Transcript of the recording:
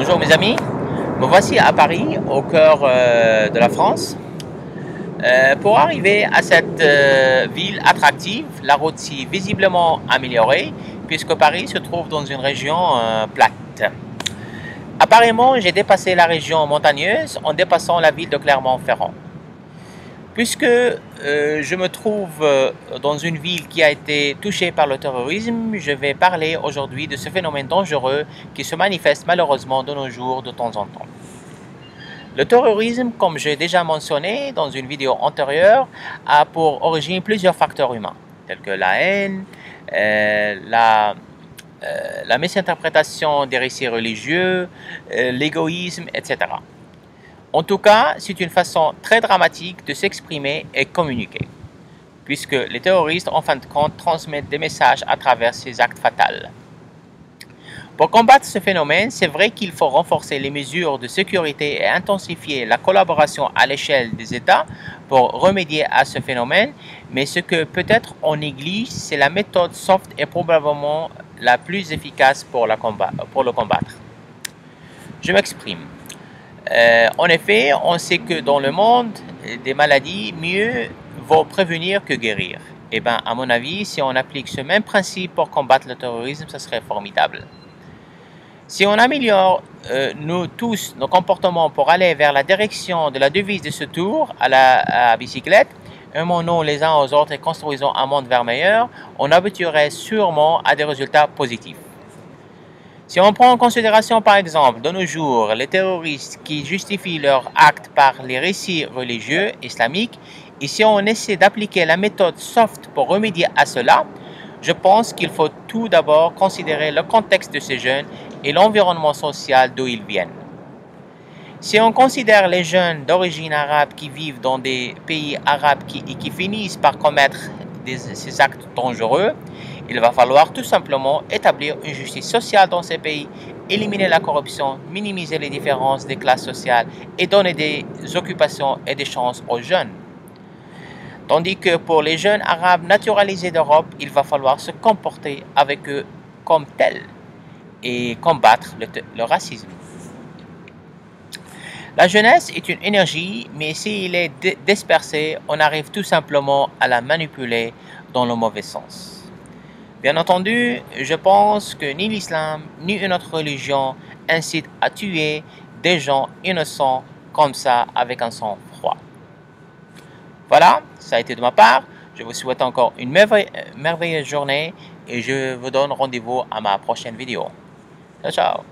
Bonjour mes amis, me voici à Paris, au cœur de la France. Pour arriver à cette ville attractive, la route s'est visiblement améliorée puisque Paris se trouve dans une région plate. Apparemment, j'ai dépassé la région montagneuse en dépassant la ville de Clermont-Ferrand. Puisque je me trouve dans une ville qui a été touchée par le terrorisme, je vais parler aujourd'hui de ce phénomène dangereux qui se manifeste malheureusement de nos jours de temps en temps. Le terrorisme, comme j'ai déjà mentionné dans une vidéo antérieure, a pour origine plusieurs facteurs humains, tels que la haine, la misinterprétation des récits religieux, l'égoïsme, etc. En tout cas, c'est une façon très dramatique de s'exprimer et communiquer, puisque les terroristes, en fin de compte, transmettent des messages à travers ces actes fatals. Pour combattre ce phénomène, c'est vrai qu'il faut renforcer les mesures de sécurité et intensifier la collaboration à l'échelle des États pour remédier à ce phénomène, mais ce que peut-être on néglige, c'est la méthode soft et probablement la plus efficace pour le combattre. Je m'exprime. En effet, on sait que dans le monde des maladies, mieux vaut prévenir que guérir. Et bien, à mon avis, si on applique ce même principe pour combattre le terrorisme, ça serait formidable. Si on améliore nous tous nos comportements pour aller vers la direction de la devise de ce tour à la bicyclette, aimons-nous les uns aux autres et construisons un monde vers meilleur, on aboutirait sûrement à des résultats positifs. Si on prend en considération par exemple de nos jours les terroristes qui justifient leurs actes par les récits religieux islamiques, et si on essaie d'appliquer la méthode soft pour remédier à cela, je pense qu'il faut tout d'abord considérer le contexte de ces jeunes et l'environnement social d'où ils viennent. Si on considère les jeunes d'origine arabe qui vivent dans des pays arabes et qui finissent par commettre ces actes dangereux, il va falloir tout simplement établir une justice sociale dans ces pays, éliminer la corruption, minimiser les différences des classes sociales et donner des occupations et des chances aux jeunes. Tandis que pour les jeunes arabes naturalisés d'Europe, il va falloir se comporter avec eux comme tels et combattre le racisme. La jeunesse est une énergie, mais s'il est dispersé, on arrive tout simplement à la manipuler dans le mauvais sens. Bien entendu, je pense que ni l'islam, ni une autre religion incite à tuer des gens innocents comme ça avec un sang-froid. Voilà, ça a été de ma part. Je vous souhaite encore une merveilleuse journée et je vous donne rendez-vous à ma prochaine vidéo. Ciao, ciao!